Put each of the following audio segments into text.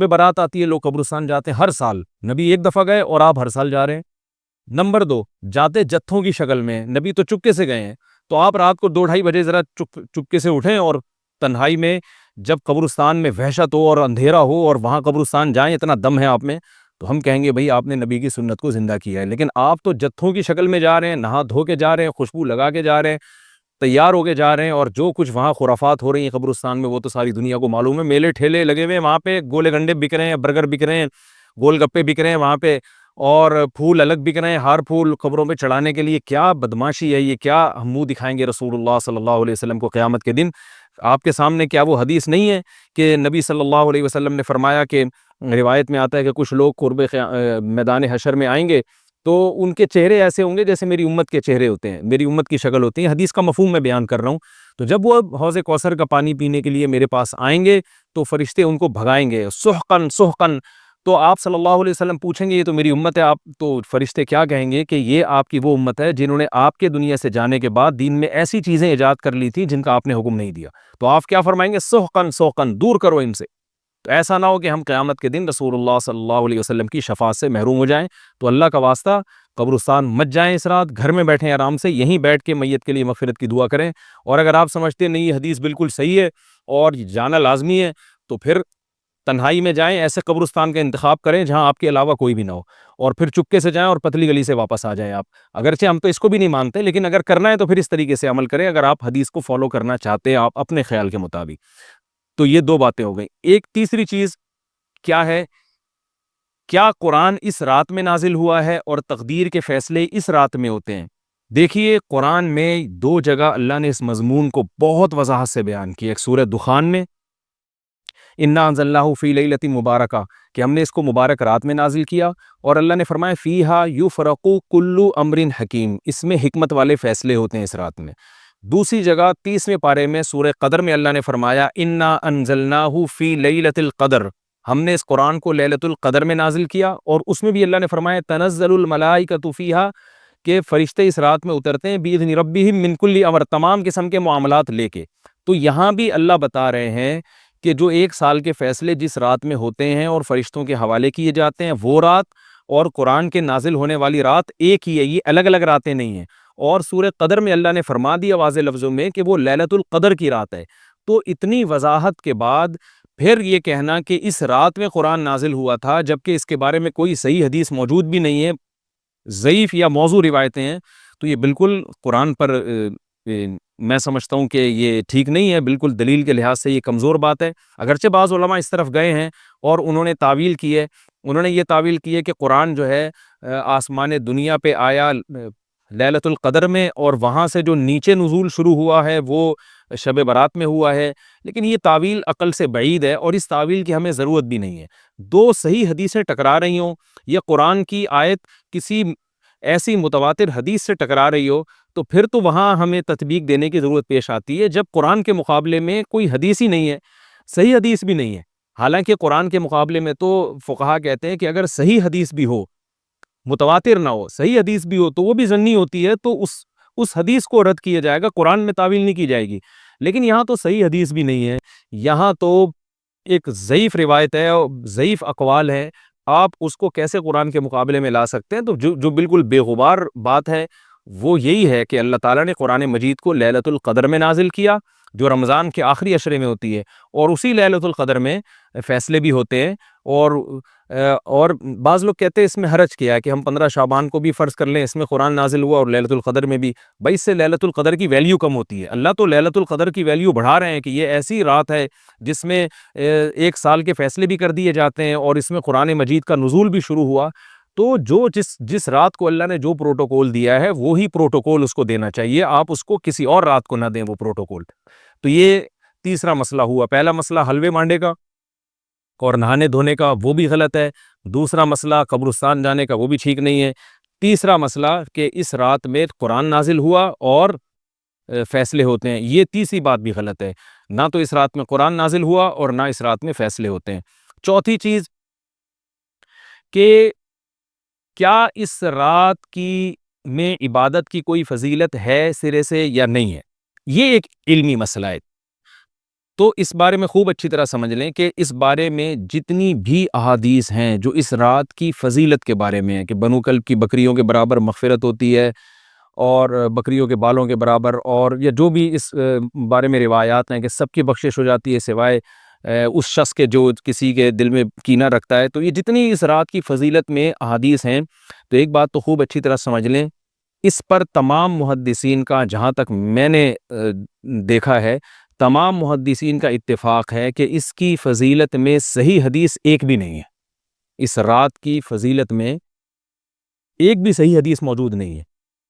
شب برات آتی ہے، لوگ قبرستان جاتے ہیں ہر سال، نبی ایک دفعہ گئے اور آپ ہر سال جا رہے ہیں۔ نمبر 2، جاتے جتھوں کی شکل میں، نبی تو چپکے سے گئے ہیں، تو آپ رات کو 2-2:30 بجے ذرا چپکے سے اٹھیں اور تنہائی میں جب قبرستان میں وحشت ہو اور اندھیرا ہو اور وہاں قبرستان جائیں، اتنا دم ہے آپ میں، تو ہم کہیں گے بھئی آپ نے نبی کی سنت کو زندہ کیا ہے۔ لیکن آپ تو جتھوں کی شکل میں جا رہے ہیں، نہا دھو کے جا رہے ہیں، خوشبو لگا کے جا رہے ہیں، تیار ہو کے جا رہے ہیں، اور جو کچھ وہاں خرافات ہو رہی ہیں قبرستان میں وہ تو ساری دنیا کو معلوم ہے۔ میلے ٹھیلے لگے ہوئے ہیں وہاں پہ، گولے گنڈے بک رہے ہیں، برگر بک رہے ہیں، گول گپے بک رہے ہیں وہاں پہ، اور پھول الگ بک رہے ہیں، ہار پھول قبروں پہ چڑھانے کے لیے۔ کیا بدماشی ہے یہ، کیا ہم منہ دکھائیں گے رسول اللہ صلی اللہ علیہ وسلم کو قیامت کے دن؟ آپ کے سامنے کیا وہ حدیث نہیں ہے کہ نبی صلی اللہ علیہ وسلم نے فرمایا کہ روایت میں آتا ہے کہ کچھ لوگ قرب میدان حشر میں آئیں گے تو ان کے چہرے ایسے ہوں گے جیسے میری امت کے چہرے ہوتے ہیں، میری امت کی شکل ہوتی ہے۔ حدیث کا مفہوم میں بیان کر رہا ہوں۔ تو جب وہ حوض کوثر کا پانی پینے کے لیے میرے پاس آئیں گے تو فرشتے ان کو بھگائیں گے، سحقن سحقن۔ تو آپ صلی اللہ علیہ وسلم پوچھیں گے یہ تو میری امت ہے، آپ تو فرشتے کیا کہیں گے کہ یہ آپ کی وہ امت ہے جنہوں نے آپ کے دنیا سے جانے کے بعد دین میں ایسی چیزیں ایجاد کر لی تھی جن کا آپ نے حکم نہیں دیا۔ تو آپ کیا فرمائیں گے؟ سحقن سحقن، دور کرو ان سے۔ تو ایسا نہ ہو کہ ہم قیامت کے دن رسول اللہ صلی اللہ علیہ وسلم کی شفاعت سے محروم ہو جائیں۔ تو اللہ کا واسطہ قبرستان مت جائیں اس رات، گھر میں بیٹھیں آرام سے، یہیں بیٹھ کے میت کے لیے مغفرت کی دعا کریں۔ اور اگر آپ سمجھتے نہیں یہ حدیث بالکل صحیح ہے اور جانا لازمی ہے تو پھر تنہائی میں جائیں، ایسے قبرستان کا انتخاب کریں جہاں آپ کے علاوہ کوئی بھی نہ ہو، اور پھر چپکے سے جائیں اور پتلی گلی سے واپس آ جائیں آپ۔ اگرچہ ہم تو اس کو بھی نہیں مانتے، لیکن اگر کرنا ہے تو پھر اس طریقے سے عمل کریں اگر آپ حدیث کو فالو کرنا چاہتے ہیں آپ اپنے خیال کے مطابق۔ تو یہ 2 باتیں ہو گئیں۔ ایک تیسری چیز کیا ہے؟ کیا قرآن اس رات میں نازل ہوا ہے اور تقدیر کے فیصلے اس رات میں ہوتے ہیں؟ دیکھیے قرآن میں 2 جگہ اللہ نے اس مضمون کو بہت وضاحت سے بیان کیا۔ ایک سورہ دخان میں انا انزلناہ فی لیلۃ مبارکہ، کہ ہم نے اس کو مبارک رات میں نازل کیا، اور اللہ نے فرمایا فیہا یفرق کل امر حکیم، اس میں حکمت والے فیصلے ہوتے ہیں اس رات میں۔ دوسری جگہ 30ویں پارے میں سورہ قدر میں اللہ نے فرمایا انا انزلناہ فی لیلۃ القدر، ہم نے اس قرآن کو لیلۃ القدر میں نازل کیا، اور اس میں بھی اللہ نے فرمایا تنزل الملائکۃ فیہا، کہ فرشتے اس رات میں اترتے ہیں باذن ربہم من کل امر، تمام قسم کے معاملات لے کے۔ تو یہاں بھی اللہ بتا رہے ہیں کہ جو 1 سال کے فیصلے جس رات میں ہوتے ہیں اور فرشتوں کے حوالے کیے جاتے ہیں، وہ رات اور قرآن کے نازل ہونے والی رات ایک ہی ہے، یہ الگ الگ راتیں نہیں ہیں۔ اور سورہ قدر میں اللہ نے فرما دیا واضح لفظوں میں کہ وہ لیلۃ القدر کی رات ہے۔ تو اتنی وضاحت کے بعد پھر یہ کہنا کہ اس رات میں قرآن نازل ہوا تھا جبکہ اس کے بارے میں کوئی صحیح حدیث موجود بھی نہیں ہے، ضعیف یا موضوع روایتیں ہیں، تو یہ بالکل قرآن پر میں سمجھتا ہوں کہ یہ ٹھیک نہیں ہے، بالکل دلیل کے لحاظ سے یہ کمزور بات ہے۔ اگرچہ بعض علماء اس طرف گئے ہیں اور انہوں نے تعویل کی ہے، انہوں نے یہ تعویل کی ہے کہ قرآن جو ہے آسمان دنیا پہ آیا لیلۃ القدر میں، اور وہاں سے جو نیچے نزول شروع ہوا ہے وہ شب برات میں ہوا ہے، لیکن یہ تعویل عقل سے بعید ہے اور اس تعویل کی ہمیں ضرورت بھی نہیں ہے۔ 2 صحیح حدیثیں ٹکرا رہی ہوں یا قرآن کی آیت کسی ایسی متواتر حدیث سے ٹکرا رہی ہو، تو پھر تو وہاں ہمیں تطبیق دینے کی ضرورت پیش آتی ہے۔ جب قرآن کے مقابلے میں کوئی حدیث ہی نہیں ہے، صحیح حدیث بھی نہیں ہے، حالانکہ قرآن کے مقابلے میں تو فقہا کہتے ہیں کہ اگر صحیح حدیث بھی ہو، متواتر نہ ہو، صحیح حدیث بھی ہو تو وہ بھی ظنی ہوتی ہے، تو اس حدیث کو رد کیا جائے گا، قرآن میں تعویل نہیں کی جائے گی۔ لیکن یہاں تو صحیح حدیث بھی نہیں ہے، یہاں تو ایک ضعیف روایت ہے اور ضعیف اقوال ہے، آپ اس کو کیسے قرآن کے مقابلے میں لا سکتے ہیں؟ تو جو بالکل بے غبار بات ہے وہ یہی ہے کہ اللہ تعالیٰ نے قرآن مجید کو لیلۃ القدر میں نازل کیا، جو رمضان کے آخری عشرے میں ہوتی ہے، اور اسی لیلۃ القدر میں فیصلے بھی ہوتے ہیں۔ اور بعض لوگ کہتے ہیں اس میں حرج کیا ہے کہ ہم 15 شعبان کو بھی فرض کر لیں، اس میں قرآن نازل ہوا اور لیلۃ القدر میں بھی، بھائی اس سے لیلۃ القدر کی ویلیو کم ہوتی ہے۔ اللہ تو لیلۃ القدر کی ویلیو بڑھا رہے ہیں کہ یہ ایسی رات ہے جس میں 1 سال کے فیصلے بھی کر دیے جاتے ہیں اور اس میں قرآن مجید کا نزول بھی شروع ہوا۔ تو جس رات کو اللہ نے جو پروٹوکول دیا ہے وہی پروٹوکول اس کو دینا چاہیے، آپ اس کو کسی اور رات کو نہ دیں وہ پروٹوکول۔ تو یہ تیسرا مسئلہ ہوا۔ پہلا مسئلہ حلوے مانڈے کا اور نہانے دھونے کا، وہ بھی غلط ہے۔ دوسرا مسئلہ قبرستان جانے کا، وہ بھی ٹھیک نہیں ہے۔ تیسرا مسئلہ کہ اس رات میں قرآن نازل ہوا اور فیصلے ہوتے ہیں، یہ تیسری بات بھی غلط ہے۔ نہ تو اس رات میں قرآن نازل ہوا اور نہ اس رات میں فیصلے ہوتے ہیں۔ چوتھی چیز کہ کیا اس رات کی میں عبادت کی کوئی فضیلت ہے سرے سے یا نہیں ہے، یہ ایک علمی مسئلہ ہے۔ تو اس بارے میں خوب اچھی طرح سمجھ لیں کہ اس بارے میں جتنی بھی احادیث ہیں جو اس رات کی فضیلت کے بارے میں ہیں کہ بنو کلب کی بکریوں کے برابر مغفرت ہوتی ہے اور بکریوں کے بالوں کے برابر، اور یا جو بھی اس بارے میں روایات ہیں کہ سب کی بخشش ہو جاتی ہے سوائے اس شخص کے جو کسی کے دل میں کینہ رکھتا ہے، تو یہ جتنی اس رات کی فضیلت میں احادیث ہیں، تو ایک بات تو خوب اچھی طرح سمجھ لیں، اس پر تمام محدثین کا، جہاں تک میں نے دیکھا ہے، تمام محدثین کا اتفاق ہے کہ اس کی فضیلت میں صحیح حدیث ایک بھی نہیں ہے۔ اس رات کی فضیلت میں ایک بھی صحیح حدیث موجود نہیں ہے،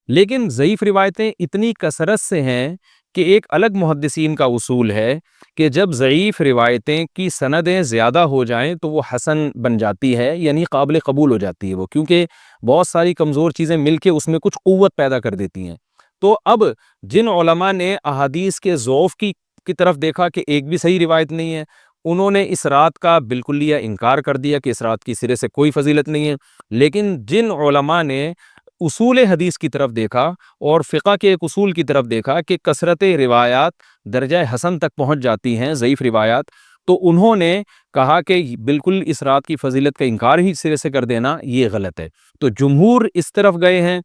لیکن ضعیف روایتیں اتنی کثرت سے ہیں کہ ایک الگ محدثین کا اصول ہے کہ جب ضعیف روایتیں کی سندیں زیادہ ہو جائیں تو وہ حسن بن جاتی ہے، یعنی قابل قبول ہو جاتی ہے وہ، کیونکہ بہت ساری کمزور چیزیں مل کے اس میں کچھ قوت پیدا کر دیتی ہیں۔ تو اب جن علماء نے احادیث کے ضعف کی طرف دیکھا کہ ایک بھی صحیح روایت نہیں ہے، انہوں نے اس رات کا بالکلیہ انکار کر دیا کہ اس رات کی سرے سے کوئی فضیلت نہیں ہے، لیکن جن علماء نے اصول حدیث کی طرف دیکھا اور فقہ کے ایک اصول کی طرف دیکھا کہ کثرت روایات درجہ حسن تک پہنچ جاتی ہیں، ضعیف روایات، تو انہوں نے کہا کہ بالکل اس رات کی فضیلت کا انکار ہی سرے سے کر دینا یہ غلط ہے۔ تو جمہور اس طرف گئے ہیں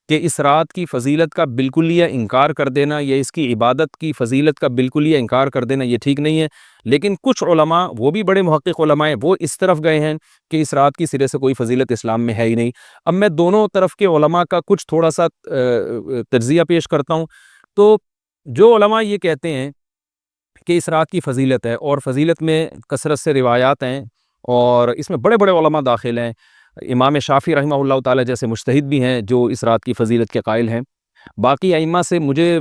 کہ اس رات کی فضیلت کا بالکلیہ انکار کر دینا یا اس کی عبادت کی فضیلت کا بالکلیہ انکار کر دینا یہ ٹھیک نہیں ہے، لیکن کچھ علماء، وہ بھی بڑے محقق علماء ہیں، وہ اس طرف گئے ہیں کہ اس رات کی سرے سے کوئی فضیلت اسلام میں ہے ہی نہیں۔ اب میں دونوں طرف کے علماء کا کچھ تھوڑا سا تجزیہ پیش کرتا ہوں۔ تو جو علماء یہ کہتے ہیں کہ اس رات کی فضیلت ہے اور فضیلت میں کثرت سے روایات ہیں اور اس میں بڑے بڑے علماء داخل ہیں، امام شافعی رحمہ اللہ تعالی جیسے مجتہد بھی ہیں جو اس رات کی فضیلت کے قائل ہیں۔ باقی ائمہ سے مجھے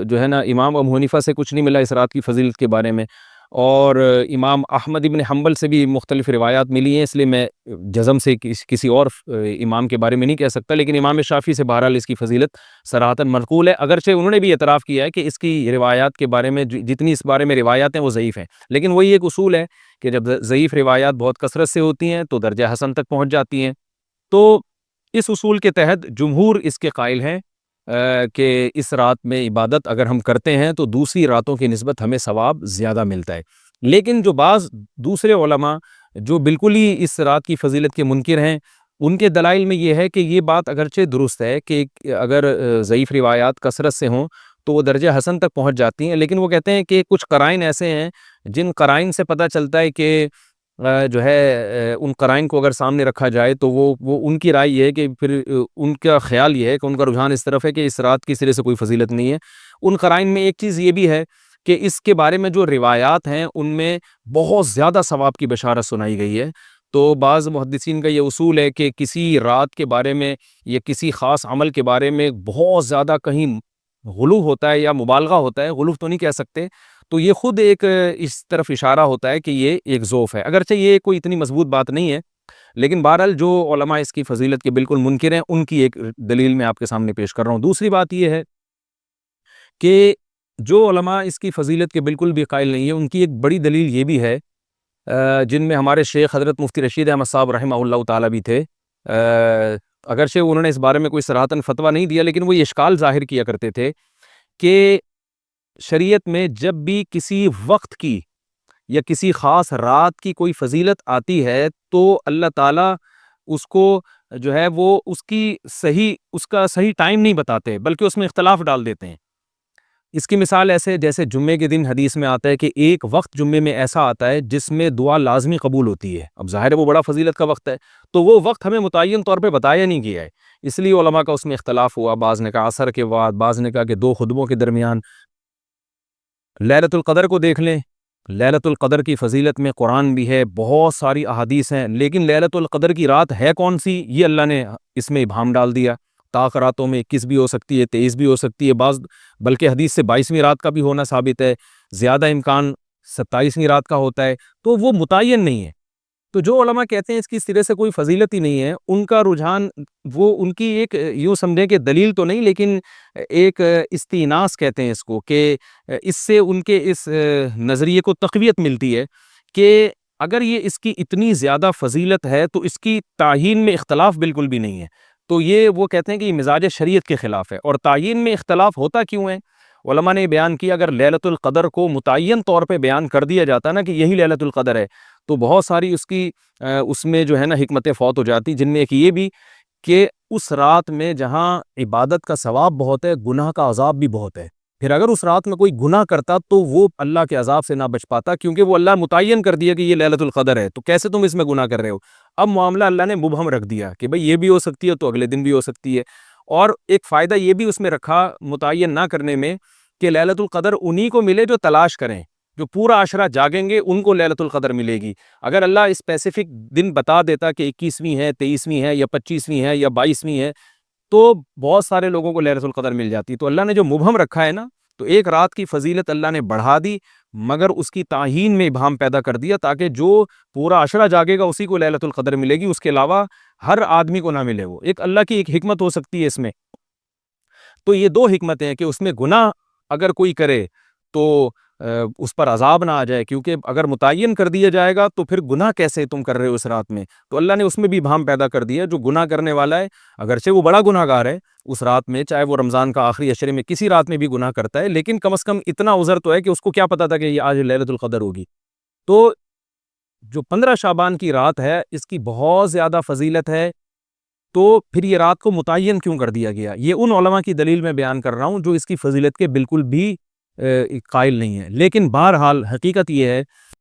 جو ہے نا امام ابو حنیفہ سے کچھ نہیں ملا اس رات کی فضیلت کے بارے میں، اور امام احمد ابن حنبل سے بھی مختلف روایات ملی ہیں، اس لیے میں جزم سے کسی اور امام کے بارے میں نہیں کہہ سکتا، لیکن امام شافعی سے بہرحال اس کی فضیلت صراحتاً منقول ہے، اگرچہ انہوں نے بھی اعتراف کیا ہے کہ اس کی روایات کے بارے میں جتنی اس بارے میں روایات ہیں وہ ضعیف ہیں، لیکن وہی ایک اصول ہے کہ جب ضعیف روایات بہت کثرت سے ہوتی ہیں تو درجہ حسن تک پہنچ جاتی ہیں۔ تو اس اصول کے تحت جمہور اس کے قائل ہیں کہ اس رات میں عبادت اگر ہم کرتے ہیں تو دوسری راتوں کی نسبت ہمیں ثواب زیادہ ملتا ہے، لیکن جو بعض دوسرے علماء جو بالکل ہی اس رات کی فضیلت کے منکر ہیں، ان کے دلائل میں یہ ہے کہ یہ بات اگرچہ درست ہے کہ اگر ضعیف روایات کثرت سے ہوں تو وہ درجہ حسن تک پہنچ جاتی ہیں، لیکن وہ کہتے ہیں کہ کچھ قرائن ایسے ہیں جن قرائن سے پتہ چلتا ہے کہ جو ہے ان قرائن کو اگر سامنے رکھا جائے تو وہ ان کی رائے یہ ہے کہ پھر ان کا خیال یہ ہے کہ ان کا رجحان اس طرف ہے کہ اس رات کی سرے سے کوئی فضیلت نہیں ہے۔ ان قرائن میں ایک چیز یہ بھی ہے کہ اس کے بارے میں جو روایات ہیں ان میں بہت زیادہ ثواب کی بشارت سنائی گئی ہے، تو بعض محدثین کا یہ اصول ہے کہ کسی رات کے بارے میں یا کسی خاص عمل کے بارے میں بہت زیادہ کہیں غلو ہوتا ہے یا مبالغہ ہوتا ہے، غلو تو نہیں کہہ سکتے، تو یہ خود ایک اس طرف اشارہ ہوتا ہے کہ یہ ایک ذوف ہے، اگرچہ یہ کوئی اتنی مضبوط بات نہیں ہے، لیکن بہرحال جو علماء اس کی فضیلت کے بالکل منکر ہیں ان کی ایک دلیل میں آپ کے سامنے پیش کر رہا ہوں۔ دوسری بات یہ ہے کہ جو علماء اس کی فضیلت کے بالکل بھی قائل نہیں ہیں، ان کی ایک بڑی دلیل یہ بھی ہے، جن میں ہمارے شیخ حضرت مفتی رشید احمد صاحب رحمہ اللہ تعالیٰ بھی تھے، اگرچہ انہوں نے اس بارے میں کوئی صراحتاً فتویٰ نہیں دیا، لیکن وہ یہ اشکال ظاہر کیا کرتے تھے کہ شریعت میں جب بھی کسی وقت کی یا کسی خاص رات کی کوئی فضیلت آتی ہے تو اللہ تعالیٰ اس کو جو ہے وہ اس کا صحیح ٹائم نہیں بتاتے بلکہ اس میں اختلاف ڈال دیتے ہیں۔ اس کی مثال ایسے جیسے جمعے کے دن حدیث میں آتا ہے کہ ایک وقت جمعے میں ایسا آتا ہے جس میں دعا لازمی قبول ہوتی ہے، اب ظاہر ہے وہ بڑا فضیلت کا وقت ہے، تو وہ وقت ہمیں متعین طور پہ بتایا نہیں گیا ہے، اس لیے علماء کا اس میں اختلاف ہوا، بعض نے کہا عصر کے بعد، بعض نے کہا کہ دو خطبوں کے درمیان۔ لیلۃ القدر کو دیکھ لیں، لیلۃ القدر کی فضیلت میں قرآن بھی ہے، بہت ساری احادیث ہیں، لیکن لیلۃ القدر کی رات ہے کون سی یہ اللہ نے اس میں ابہام ڈال دیا۔ طاق راتوں میں 21 بھی ہو سکتی ہے، 23 بھی ہو سکتی ہے، بعض بلکہ حدیث سے 22ویں رات کا بھی ہونا ثابت ہے، زیادہ امکان 27ویں رات کا ہوتا ہے، تو وہ متعین نہیں ہے۔ تو جو علماء کہتے ہیں اس کی سرے سے کوئی فضیلت ہی نہیں ہے، ان کا رجحان وہ ان کی ایک یوں سمجھیں کہ دلیل تو نہیں لیکن ایک استئناس کہتے ہیں اس کو، کہ اس سے ان کے اس نظریے کو تقویت ملتی ہے کہ اگر یہ اس کی اتنی زیادہ فضیلت ہے تو اس کی تعیین میں اختلاف بالکل بھی نہیں ہے، تو یہ وہ کہتے ہیں کہ یہ مزاج شریعت کے خلاف ہے۔ اور تعیین میں اختلاف ہوتا کیوں ہے؟ علماء نے بیان کیا اگر لیلۃ القدر کو متعین طور پہ بیان کر دیا جاتا نا کہ یہی لیلۃ القدر ہے تو بہت ساری اس میں جو ہے نا حکمتیں فوت ہو جاتی، جن میں ایک یہ بھی کہ اس رات میں جہاں عبادت کا ثواب بہت ہے، گناہ کا عذاب بھی بہت ہے۔ پھر اگر اس رات میں کوئی گناہ کرتا تو وہ اللہ کے عذاب سے نہ بچ پاتا، کیونکہ وہ اللہ متعین کر دیا کہ یہ لیلۃ القدر ہے، تو کیسے تم اس میں گناہ کر رہے ہو؟ اب معاملہ اللہ نے مبہم رکھ دیا کہ بھئی یہ بھی ہو سکتی ہے تو اگلے دن بھی ہو سکتی ہے۔ اور ایک فائدہ یہ بھی اس میں رکھا متعین نہ کرنے میں کہ لیلۃ القدر انہی کو ملے جو تلاش کریں، جو پورا عشرہ جاگیں گے ان کو لیلۃ القدر ملے گی۔ اگر اللہ اسپیسیفک دن بتا دیتا کہ 21ویں ہے، 23ویں ہے یا 25ویں ہے یا 22ویں ہے تو بہت سارے لوگوں کو لیلۃ القدر مل جاتی۔ تو اللہ نے جو مبہم رکھا ہے نا، تو ایک رات کی فضیلت اللہ نے بڑھا دی مگر اس کی تعیین میں ابہام پیدا کر دیا تاکہ جو پورا عشرہ جاگے گا اسی کو لیلۃ القدر ملے گی، اس کے علاوہ ہر آدمی کو نہ ملے۔ وہ ایک اللہ کی ایک حکمت ہو سکتی ہے اس میں۔ تو یہ دو حکمتیں ہیں کہ اس میں گناہ اگر کوئی کرے تو اس پر عذاب نہ آ جائے، کیونکہ اگر متعین کر دیا جائے گا تو پھر گناہ کیسے تم کر رہے ہو اس رات میں، تو اللہ نے اس میں بھی ابہام پیدا کر دیا۔ جو گناہ کرنے والا ہے اگرچہ وہ بڑا گناہ گار ہے اس رات میں، چاہے وہ رمضان کا آخری عشرے میں کسی رات میں بھی گناہ کرتا ہے، لیکن کم از کم اتنا عذر تو ہے کہ اس کو کیا پتا تھا کہ یہ آج لیلۃ القدر ہوگی۔ تو جو 15 شعبان کی رات ہے اس کی بہت زیادہ فضیلت ہے، تو پھر یہ رات کو متعین کیوں کر دیا گیا؟ یہ ان علماء کی دلیل میں بیان کر رہا ہوں جو اس کی فضیلت کے بالکل بھی قائل نہیں ہے، لیکن بہرحال حقیقت یہ ہے